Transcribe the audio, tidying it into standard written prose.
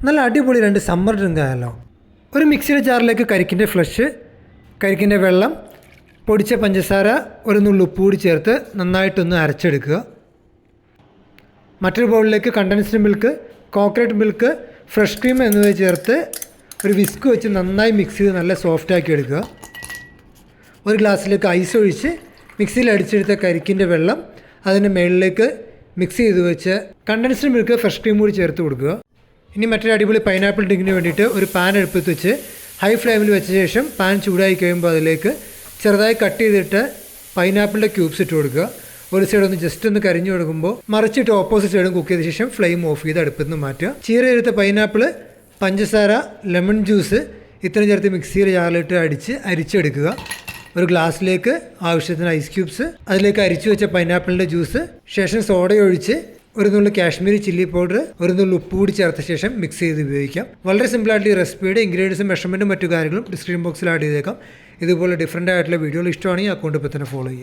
നല്ല അടിപൊളി 2 summer drink ആയല്ലോ. ഒരു മിക്സിയുടെ ജാറിലേക്ക് കരിക്കിൻ്റെ ഫ്ലഷ്, കരിക്കിൻ്റെ വെള്ളം, പൊടിച്ച പഞ്ചസാര, ഒരു നുള്ളു ഉപ്പ് കൂടി ചേർത്ത് നന്നായിട്ടൊന്ന് അരച്ചെടുക്കുക. മറ്റൊരു ബൗളിലേക്ക് condensed milk, coconut milk, fresh cream എന്നിവ ചേർത്ത് ഒരു വിസ്ക് വെച്ച് നന്നായി മിക്സ് ചെയ്ത് നല്ല സോഫ്റ്റാക്കി എടുക്കുക. ഒരു ഗ്ലാസ്സിലേക്ക് ഐസ് ഒഴിച്ച് മിക്സിയിൽ അടിച്ചെടുത്ത കരിക്കിൻ്റെ വെള്ളം അതിൻ്റെ മുകളിലേക്ക് മിക്സ് ചെയ്ത് വെച്ച് കണ്ടൻസ്ഡ് മിൽക്ക്, ഫ്രഷ് ക്രീം കൂടി ചേർത്ത് കൊടുക്കുക. ഇനി മറ്റൊരു അടിപൊളി പൈനാപ്പിൾ ഡ്രിങ്കിന് വേണ്ടിയിട്ട് ഒരു പാൻ അടുപ്പത്ത് വെച്ച് ഹൈ ഫ്ലെയിമിൽ വെച്ച ശേഷം പാൻ ചൂടായി കഴിയുമ്പോൾ അതിലേക്ക് ചെറുതായി കട്ട് ചെയ്തിട്ട് പൈനാപ്പിളിൻ്റെ ക്യൂബ്സ് ഇട്ട് കൊടുക്കുക. ഒരു സൈഡ് ഒന്ന് ജസ്റ്റ് ഒന്ന് കരിഞ്ഞു കൊടുക്കുമ്പോൾ മറിച്ചിട്ട് ഓപ്പോസിറ്റ് സൈഡും കുക്ക് ചെയ്ത ശേഷം ഫ്ലെയിം ഓഫ് ചെയ്ത് അടുപ്പത്ത് നിന്ന് മാറ്റുക. ചീരയെടുത്ത പൈനാപ്പിൾ, പഞ്ചസാര, ലെമൺ ജ്യൂസ് ഇത്രയും ചേർത്ത് മിക്സിയിൽ ജാറിലിട്ട് അരിച്ചെടുക്കുക. ഒരു ഗ്ലാസ്സിലേക്ക് ആവശ്യത്തിന് ഐസ് ക്യൂബ്സ്, അതിലേക്ക് അരിച്ചു വെച്ച പൈനാപ്പിളിൻ്റെ ജ്യൂസ്, ശേഷം സോഡ ഒഴിച്ച് ഒരു നുള്ളു കാശ്മീരി ചില്ലി പൗഡർ, ഒരു നുള്ളു ഉപ്പ് കൂടി ചേർത്ത ശേഷം മിക്സ് ചെയ്ത് ഉപയോഗിക്കാം. വളരെ സിമ്പിളായിട്ട് ഈ റെസിപ്പിയുടെ ഇൻഗ്രീഡിയൻസും മെഷർമെൻറ്റും മറ്റു കാര്യങ്ങളും ഡിസ്ക്രിപ്ഷൻ ബോക്സിൽ ആഡ് ചെയ്തേക്കാം. ഇതുപോലെ ഡിഫറൻ്റ് ആയിട്ടുള്ള വീഡിയോകൾ ഇഷ്ടമാണെങ്കിൽ അക്കൗണ്ട് ഇപ്പോൾ തന്നെ ഫോളോ ചെയ്യുക.